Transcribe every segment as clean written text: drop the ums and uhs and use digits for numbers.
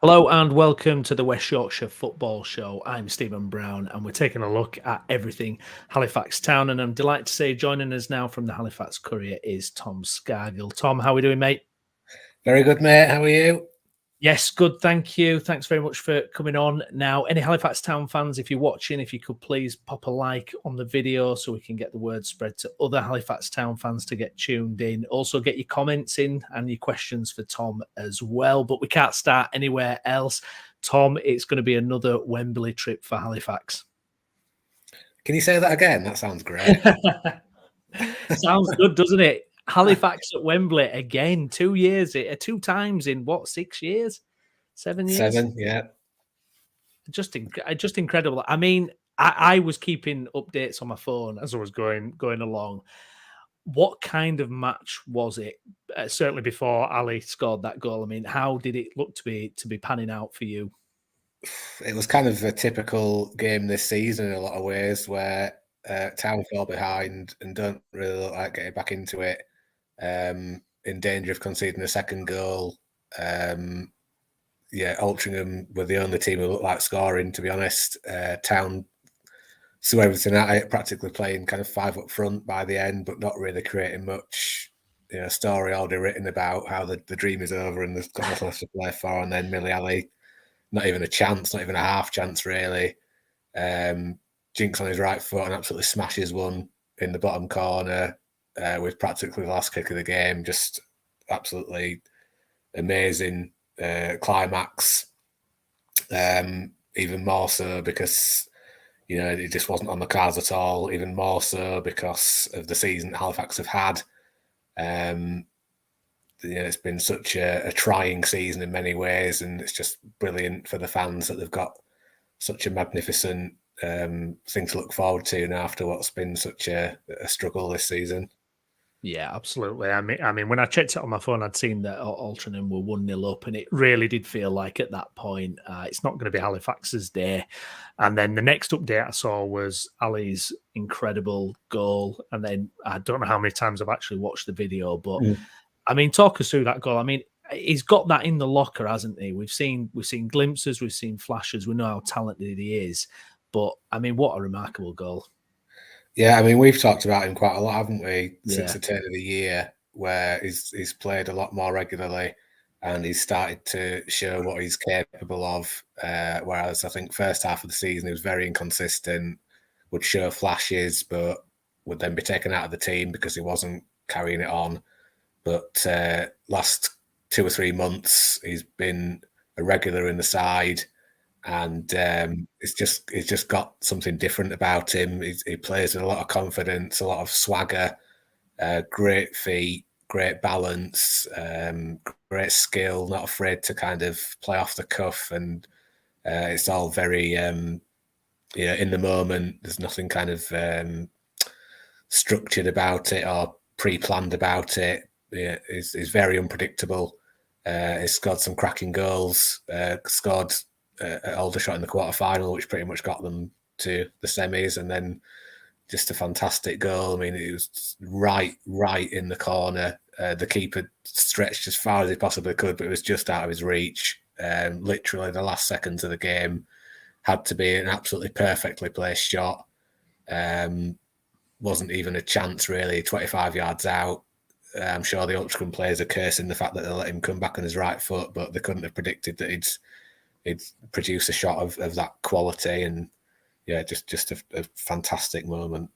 Hello and welcome to the West Yorkshire Football Show. I'm Stephen Brown and we're taking a look at everything Halifax Town, and I'm delighted to say joining us now from the Halifax Courier is Tom Scargill. Tom, how are we doing, mate? Very good, mate. How are you? Yes, good, thank you. Thanks very much for coming on. Now, any Halifax Town fans, if you're watching, if you could please pop a like on the video so we can get the word spread to other Halifax Town fans to get tuned in. Also, get your comments in and your questions for Tom as well. But we can't start anywhere else. Tom, it's going to be another Wembley trip for Halifax. Can you say that again? That sounds great. Sounds good, doesn't it? Halifax at Wembley again, 2 years, 2 times in what, 6 years, 7 years? 7, yeah. Just incredible. I mean, I was keeping updates on my phone as I was going along. What kind of match was it? Certainly before Ali scored that goal. I mean, how did it look to be panning out for you? It was kind of a typical game this season in a lot of ways, where Town fell behind and don't really look like getting back into it. In danger of conceding a second goal. Altrincham were the only team who looked like scoring, to be honest. Town threw everything at it, practically playing kind of 5 up front by the end, but not really creating much. Story already written about how the dream is over and there's got nothing left to play for. And then Millie Ali, not even a chance, not even a half chance, really. Jinks on his right foot and absolutely smashes one in the bottom corner. With practically the last kick of the game. Just absolutely amazing climax. Even more so because, it just wasn't on the cards at all. Even more so because of the season that Halifax have had. It's been such a trying season in many ways, and it's just brilliant for the fans that they've got such a magnificent thing to look forward to now after what's been such a struggle this season. Yeah, absolutely. I mean, when I checked it on my phone, I'd seen that Altrincham were 1-0 up, and it really did feel like at that point it's not going to be Halifax's day. And then the next update I saw was Ali's incredible goal, and then I don't know how many times I've actually watched the video, but I mean, talk us through that goal. I mean, he's got that in the locker, hasn't he? We've seen glimpses, we've seen flashes, we know how talented he is, but I mean, what a remarkable goal. Yeah, I mean, we've talked about him quite a lot, haven't we, since the turn of the year, where he's played a lot more regularly and he's started to show what he's capable of. Whereas I think first half of the season, he was very inconsistent, would show flashes, but would then be taken out of the team because he wasn't carrying it on. But last 2 or 3 months, he's been a regular in the side. And he's just got something different about him. He plays with a lot of confidence, a lot of swagger, great feet, great balance, great skill, not afraid to kind of play off the cuff. And it's all very, in the moment. There's nothing kind of structured about it or pre-planned about it. He's very unpredictable. He's scored some cracking goals, scored Aldershot in the quarter-final, which pretty much got them to the semis, and then just a fantastic goal. I mean, it was right in the corner. The keeper stretched as far as he possibly could, but it was just out of his reach. Literally the last seconds of the game had to be an absolutely perfectly placed shot. Wasn't even a chance, really, 25 yards out. I'm sure the Yorkshire players are cursing the fact that they let him come back on his right foot, but they couldn't have predicted that he'd produce a shot of that quality. And just a fantastic moment.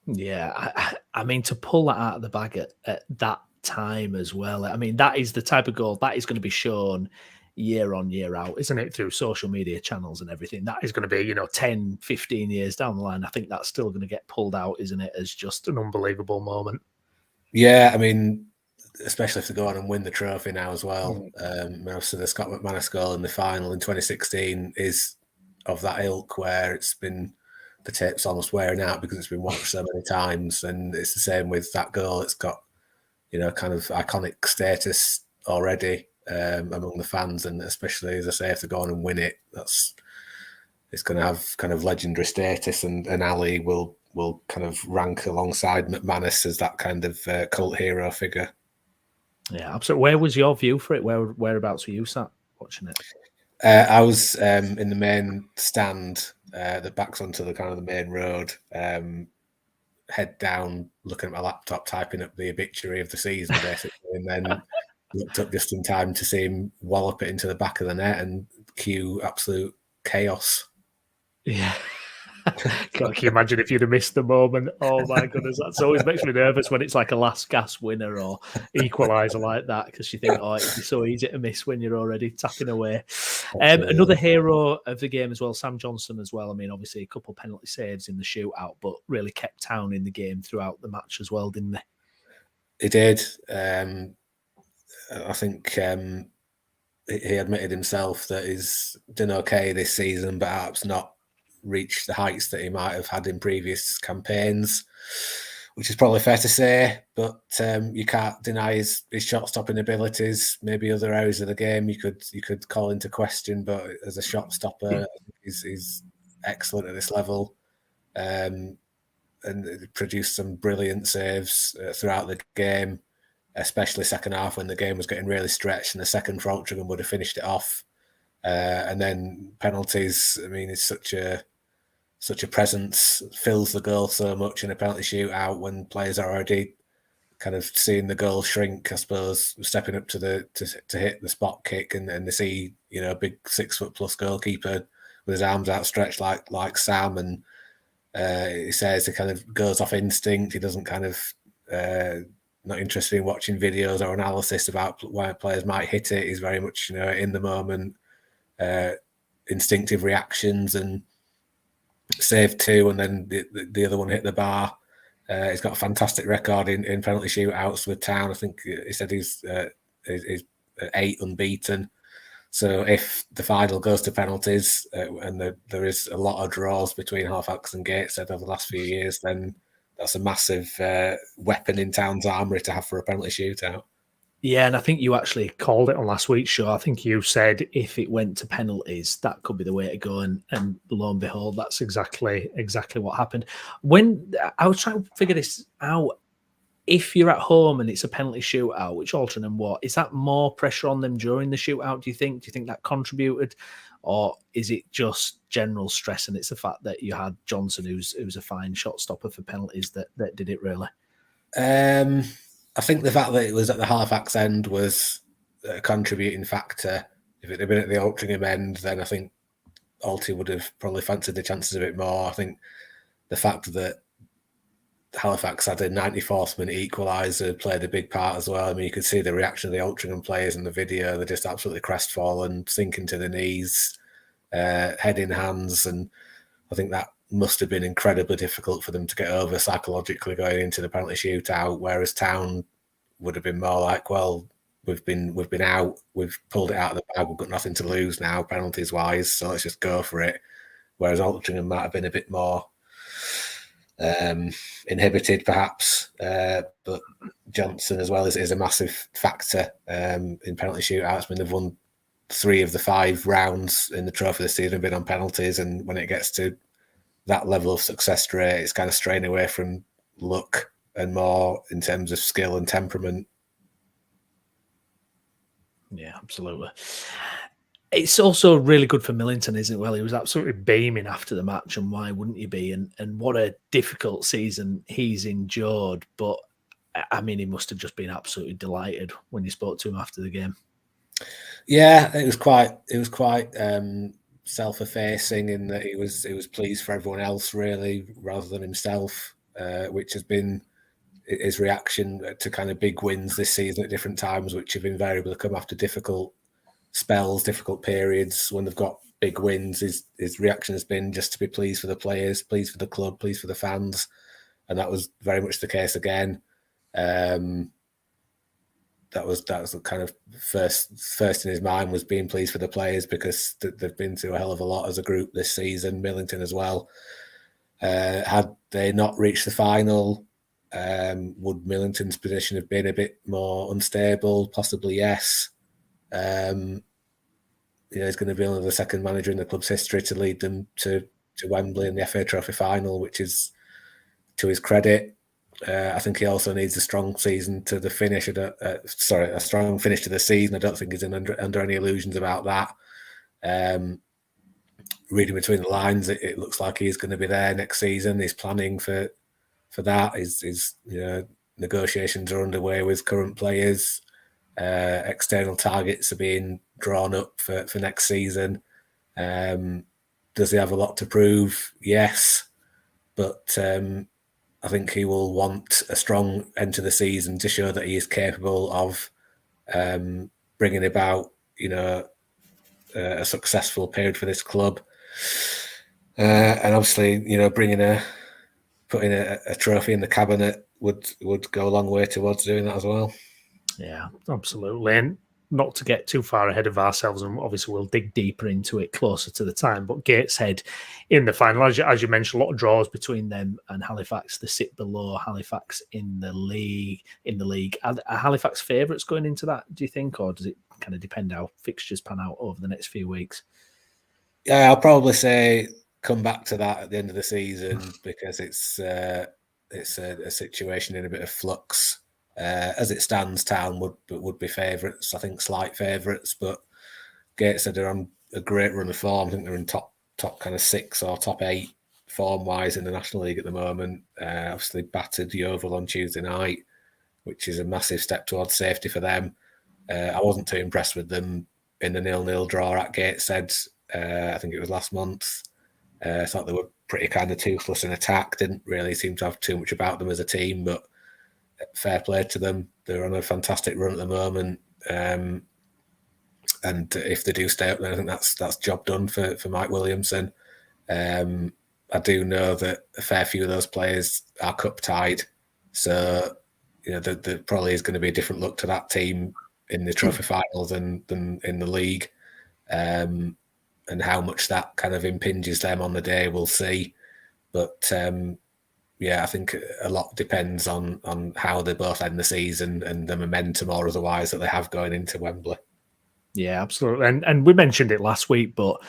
Yeah, I mean, to pull that out of the bag at that time as well. I mean, that is the type of goal that is going to be shown year on, year out, isn't it? Through social media channels and everything. That is going to be, 10, 15 years down the line. I think that's still going to get pulled out, isn't it? As just an unbelievable moment. Yeah, I mean, especially if they go on and win the trophy now as well. So the Scott McManus goal in the final in 2016 is of that ilk, where it's been, the tape's almost wearing out because it's been watched so many times. And it's the same with that goal. It's got, kind of iconic status already among the fans. And especially, as I say, if they go on and win it, it's going to have kind of legendary status. And Ali will kind of rank alongside McManus as that kind of cult hero figure. Yeah, absolutely. Where was your view for it? Whereabouts were you sat watching it? I was in the main stand that backs onto the kind of the main road, head down, looking at my laptop, typing up the obituary of the season, basically, and then looked up just in time to see him wallop it into the back of the net and cue absolute chaos. Yeah. Can you imagine if you'd have missed the moment? Oh my goodness, that's always makes me nervous when it's like a last gasp winner or equaliser like that, because you think, oh, it'd be so easy to miss when you're already tapping away. Another hero of the game as well, Sam Johnson as well. I mean, obviously a couple of penalty saves in the shootout, but really kept Town in the game throughout the match as well, didn't they? He did. I think he admitted himself that he's done okay this season, but perhaps not reached the heights that he might have had in previous campaigns, which is probably fair to say. But you can't deny his shot stopping abilities. Maybe other areas of the game you could call into question, but as a shot stopper, he's excellent at this level, and produced some brilliant saves throughout the game, especially second half when the game was getting really stretched and the second for Altrincham would have finished it off. And then penalties, I mean, it's such a presence, fills the goal so much in a penalty shootout when players are already kind of seeing the goal shrink, I suppose, stepping up to hit the spot kick, and they see, you know, a big 6 foot plus goalkeeper with his arms outstretched like Sam, and he says he kind of goes off instinct. He doesn't kind of not interested in watching videos or analysis about where players might hit it. He's very much, you know, in the moment, instinctive reactions, and saved 2, and then the other one hit the bar. He's got a fantastic record in penalty shootouts with Town. I think he said he's 8 unbeaten. So if the final goes to penalties, and there is a lot of draws between Halifax and Gateshead over the last few years, then that's a massive weapon in Town's armoury to have for a penalty shootout. Yeah, and I think you actually called it on last week's show. I think you said if it went to penalties, that could be the way to go. And lo and behold, that's exactly what happened. When I was trying to figure this out, if you're at home and it's a penalty shootout, which Altrincham what, is that more pressure on them during the shootout, do you think? Do you think that contributed? Or is it just general stress and it's the fact that you had Johnson, who's a fine shot stopper for penalties, that did it really? I think the fact that it was at the Halifax end was a contributing factor. If it had been at the Altrincham end, then I think Alty would have probably fancied the chances a bit more. I think the fact that Halifax had a 94th minute equaliser played a big part as well. I mean, you could see the reaction of the Altrincham players in the video. They're just absolutely crestfallen, sinking to the knees, head in hands. And I think that must have been incredibly difficult for them to get over psychologically going into the penalty shootout, whereas Town would have been more like, well, we've been out, we've pulled it out of the bag, we've got nothing to lose now penalties wise, so let's just go for it. Whereas Altrincham might have been a bit more inhibited perhaps, but Johnson as well is a massive factor in penalty shootouts. I mean, they've won 3 of the 5 rounds in the trophy this season, been on penalties, and when it gets to that level of success rate, it's kind of straying away from luck and more in terms of skill and temperament. Yeah, absolutely. It's also really good for Millington, isn't it? Well, he was absolutely beaming after the match, and why wouldn't you be? And what a difficult season he's endured. But I mean, he must have just been absolutely delighted when you spoke to him after the game. Yeah, it was quite self-effacing in that he was pleased for everyone else really rather than himself, which has been his reaction to kind of big wins this season at different times, which have invariably come after difficult spells, difficult periods. When they've got big wins, his reaction has been just to be pleased for the players, pleased for the club, pleased for the fans, and that was very much the case again. That was the kind of first in his mind was being pleased for the players, because they've been through a hell of a lot as a group this season. Millington as well. Had they not reached the final, would Millington's position have been a bit more unstable? Possibly, yes. He's going to be only the second manager in the club's history to lead them to Wembley in the FA Trophy final, which is to his credit. I think he also needs a strong season to the finish. A strong finish to the season. I don't think he's under any illusions about that. Reading between the lines, it looks like he's going to be there next season. He's planning for that. His negotiations are underway with current players. External targets are being drawn up for next season. Does he have a lot to prove? Yes, but I think he will want a strong end to the season to show that he is capable of bringing about, a successful period for this club. And obviously, putting a trophy in the cabinet would go a long way towards doing that as well. Yeah, absolutely. And not to get too far ahead of ourselves, and obviously we'll dig deeper into it closer to the time, but Gateshead in the final, as you mentioned, a lot of draws between them and Halifax. They sit below Halifax in the league. Are Halifax favourites going into that, do you think, or does it kind of depend how fixtures pan out over the next few weeks? Yeah, I'll probably say come back to that at the end of the season because it's a situation in a bit of flux. As it stands, Town would be favourites. I think slight favourites, but Gateshead are on a great run of form. I think they're in top kind of 6 or top 8 form wise in the National League at the moment. Obviously battered Yeovil on Tuesday night, which is a massive step towards safety for them. I wasn't too impressed with them in the 0-0 draw at Gateshead. I think it was last month. I thought they were pretty kind of toothless in attack. Didn't really seem to have too much about them as a team, but fair play to them. They're on a fantastic run at the moment. And if they do stay up, then I think that's job done for Mike Williamson. I do know that a fair few of those players are cup tied. So, there probably is going to be a different look to that team in the trophy final than in the league. And how much that kind of impinges them on the day, we'll see. But I think a lot depends on how they both end the season and the momentum or otherwise that they have going into Wembley. Yeah, absolutely. And we mentioned it last week, but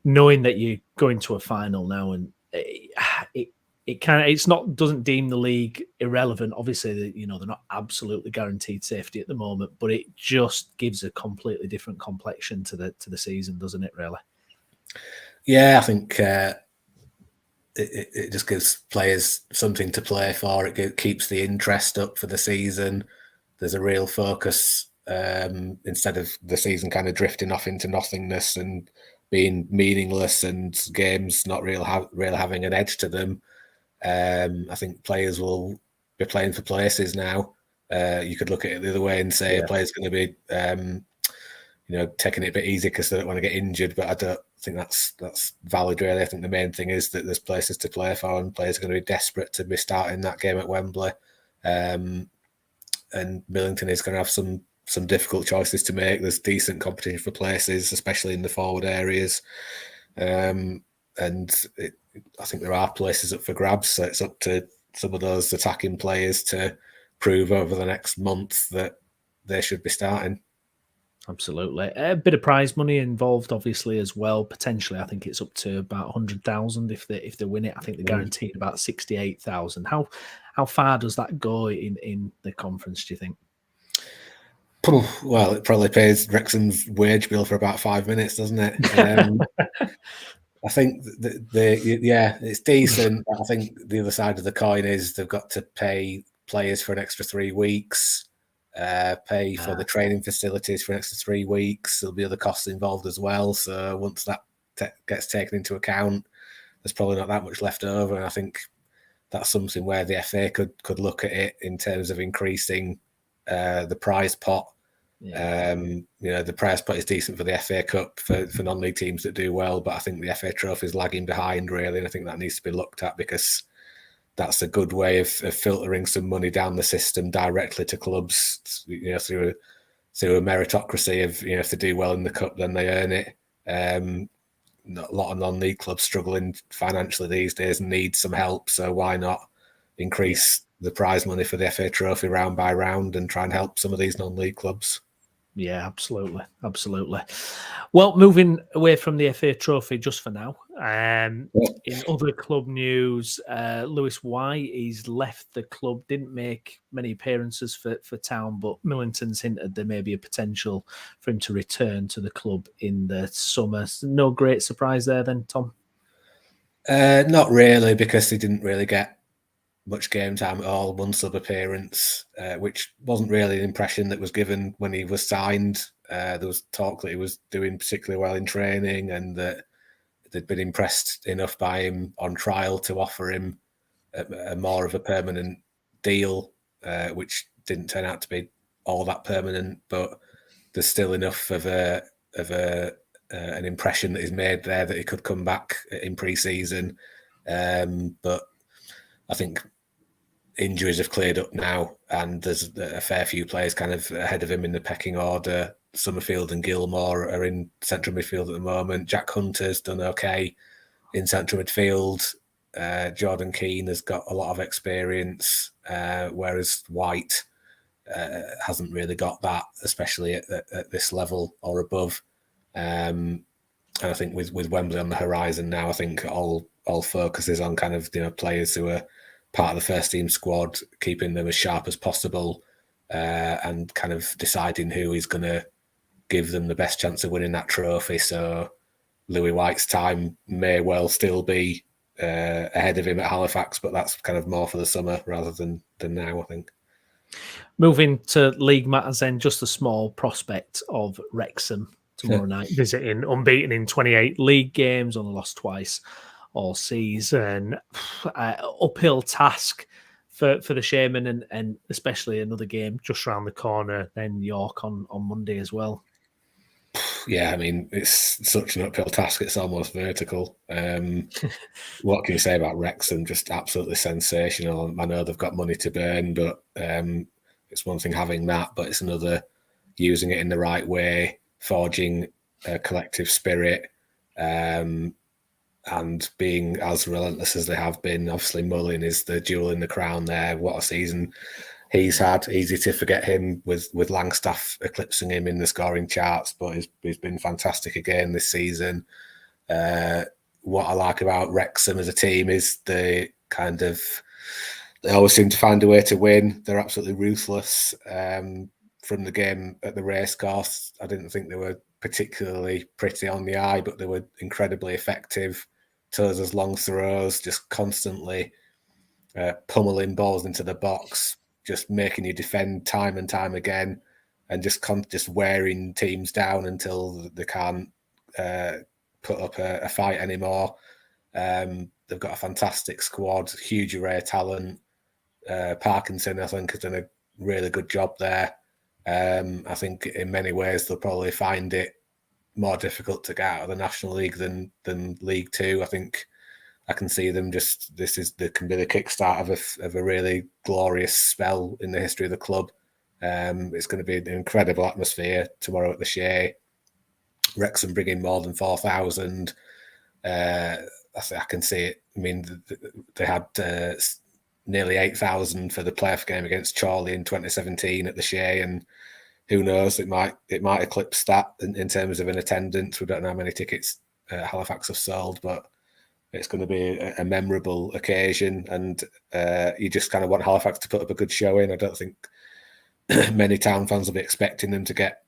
knowing that you're going to a final now, and doesn't deem the league irrelevant. Obviously, they're not absolutely guaranteed safety at the moment, but it just gives a completely different complexion to the season, doesn't it? Really? Yeah, I think it just gives players something to play for. It keeps the interest up for the season. There's a real focus instead of the season kind of drifting off into nothingness and being meaningless and games not really having an edge to them. I think players will be playing for places now. You could look at it the other way and say a player's going to be, taking it a bit easy because they don't want to get injured. But I don't think that's valid, really. I think the main thing is that there's places to play for, and players are going to be desperate to be starting that game at Wembley. And Millington is going to have some difficult choices to make. There's decent competition for places, especially in the forward areas. I think there are places up for grabs, so it's up to some of those attacking players to prove over the next month that they should be starting. Absolutely. A bit of prize money involved, obviously, as well. Potentially, I think it's up to about 100,000 if they win it. I think they're guaranteed about 68,000. How far does that go in the conference, do you think? Well, it probably pays Wrexham's wage bill for about 5 minutes, doesn't it? I think it's decent. But I think the other side of the coin is they've got to pay players for an extra 3 weeks, pay for the training facilities for an extra 3 weeks. There'll be other costs involved as well. So once that gets taken into account, there's probably not that much left over. And I think that's something where the FA could look at it in terms of increasing the prize pot. The prize pot is decent for the FA Cup for non-league teams that do well, but I think the FA Trophy is lagging behind, really, and I think that needs to be looked at because that's a good way of filtering some money down the system directly to clubs, through a meritocracy of, if they do well in the Cup, then they earn it. A lot of non-league clubs struggling financially these days and need some help, so why not increase the prize money for the FA Trophy round by round and try and help some of these non-league clubs? Yeah, absolutely. Well, moving away from the FA Trophy just for now. In other club news, Lewis White, he's left the club, didn't make many appearances for Town, but Millingtons hinted there may be a potential for him to return to the club in the summer. So no great surprise there then, Tom? Not really, because he didn't really get much game time at all, one sub appearance, which wasn't really an impression that was given when he was signed. There was talk that he was doing particularly well in training and that they'd been impressed enough by him on trial to offer him a more of a permanent deal, which didn't turn out to be all that permanent, but there's still enough of an impression that he's made there that he could come back in pre-season. But I think injuries have cleared up now, and there's a fair few players kind of ahead of him in the pecking order. Summerfield and Gilmore are in central midfield at the moment. Jack Hunter's done okay in central midfield. Jordan Keane has got a lot of experience, whereas White hasn't really got that, especially at this level or above. And I think with Wembley on the horizon now, I think all focus is on kind of players who are part of the first team squad, keeping them as sharp as possible, and kind of deciding who is going to give them the best chance of winning that trophy. So Louis White's time may well still be ahead of him at Halifax, but that's kind of more for the summer rather than now, I think. Moving to league matters then, just a small prospect of Wrexham tomorrow night, visiting, unbeaten in 28 league games, only lost twice all season. Uphill task for the Shaman, and especially another game just around the corner, then York on Monday as well. Yeah, I mean, it's such an uphill task, it's almost vertical. What can you say about Wrexham? Just absolutely sensational. I know they've got money to burn, but it's one thing having that, but it's another using it in the right way, forging a collective spirit, and being as relentless as they have been. Obviously, Mullin is the jewel in the crown there. What a season he's had. Easy to forget him with Langstaff eclipsing him in the scoring charts, but he's been fantastic again this season. What I like about Wrexham as a team is they always seem to find a way to win. They're absolutely ruthless. From the game at the racecourse, I didn't think they were particularly pretty on the eye, but they were incredibly effective. Tozer's long throws, just constantly pummeling balls into the box, just making you defend time and time again, and just wearing teams down until they can't put up a fight anymore. They've got a fantastic squad, huge array of talent. Parkinson, I think, has done a really good job there. I think in many ways they'll probably find it more difficult to get out of the National League than League Two. I think I can see them this can be the kickstart of a really glorious spell in the history of the club. It's going to be an incredible atmosphere tomorrow at the Shea. Wrexham bringing more than 4,000. I can see it. I mean, they had nearly 8,000 for the playoff game against Chorley in 2017 at the Shea, and who knows, it might eclipse that in terms of an attendance. We don't know how many tickets Halifax have sold, but it's going to be a memorable occasion, and you just kind of want Halifax to put up a good showing. I don't think many Town fans will be expecting them to get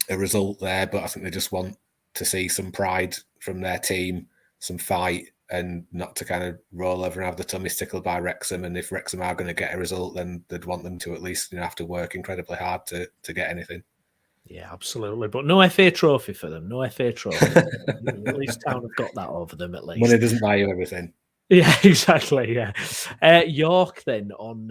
a result there, but I think they just want to see some pride from their team, some fight, and not to kind of roll over and have the tummies tickled by Wrexham. And if Wrexham are going to get a result, then they'd want them to at least have to work incredibly hard to get anything. Yeah, absolutely. But no FA trophy for them. No FA trophy. At least Town have got that over them, at least. Money doesn't buy you everything. Yeah, exactly. Yeah, York then on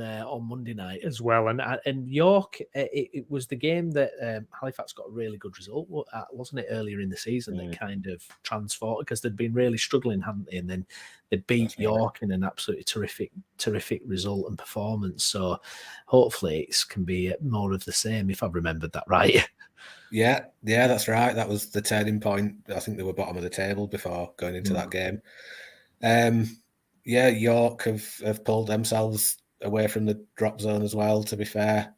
Monday night as well, and York, it was the game that Halifax got a really good result, wasn't it, earlier in the season that kind of transformed, because they'd been really struggling, hadn't they? And then they beat York in an absolutely terrific result and performance. So hopefully it can be more of the same, if I've remembered that right. Yeah, that's right. That was the turning point. I think they were bottom of the table before going into that game. York have pulled themselves away from the drop zone as well, to be fair.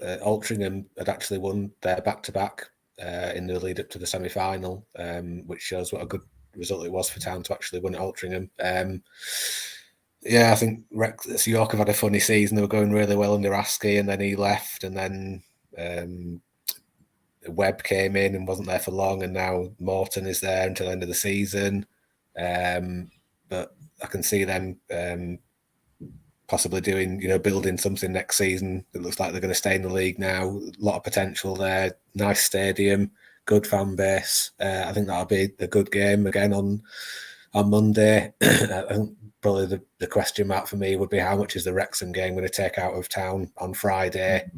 Altrincham had actually won their back-to-back in the lead up to the semi-final, which shows what a good result it was for Town to actually win at Altrincham. I think York have had a funny season. They were going really well under Askey, and then he left, and then Webb came in and wasn't there for long, and now Morton is there until the end of the season. But I can see them possibly doing, building something next season. It looks like they're going to stay in the league now. A lot of potential there. Nice stadium, good fan base. I think that'll be a good game again on Monday. I think probably the question mark for me would be how much is the Wrexham game going to take out of Town on Friday?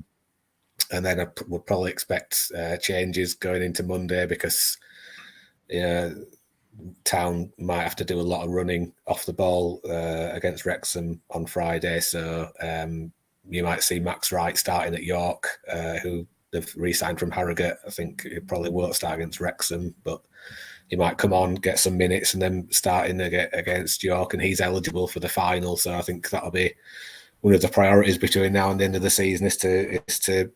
And then I would probably expect changes going into Monday because Town might have to do a lot of running off the ball against Wrexham on Friday. So you might see Max Wright starting at York, who they've re-signed from Harrogate. I think he probably won't start against Wrexham, but he might come on, get some minutes, and then starting against York, and he's eligible for the final. So I think that'll be one of the priorities between now and the end of the season is to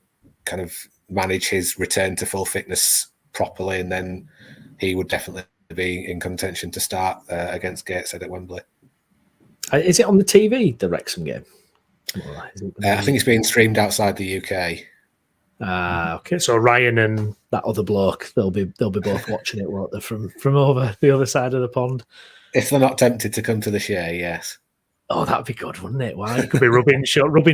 kind of manage his return to full fitness properly, and then he would definitely be in contention to start against Gateshead at Wembley. Is it on the TV, the Wrexham game? I think it's being streamed outside the UK. Okay. So Ryan and that other bloke, they'll be both watching it, won't they, from over the other side of the pond? If they're not tempted to come to the share, yes. Oh, that'd be good, wouldn't it? Why? You could be rubbing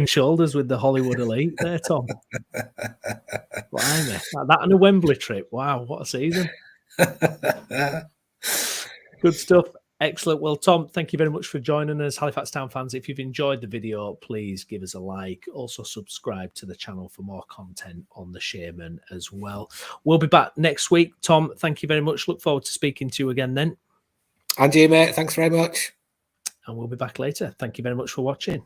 shoulders with the Hollywood elite there, Tom. Blimey. That and a Wembley trip. Wow, what a season. Good stuff. Excellent. Well, Tom, thank you very much for joining us. Halifax Town fans, if you've enjoyed the video, please give us a like. Also, subscribe to the channel for more content on the Shaman as well. We'll be back next week. Tom, thank you very much. Look forward to speaking to you again then. And you, mate. Thanks very much. And we'll be back later. Thank you very much for watching.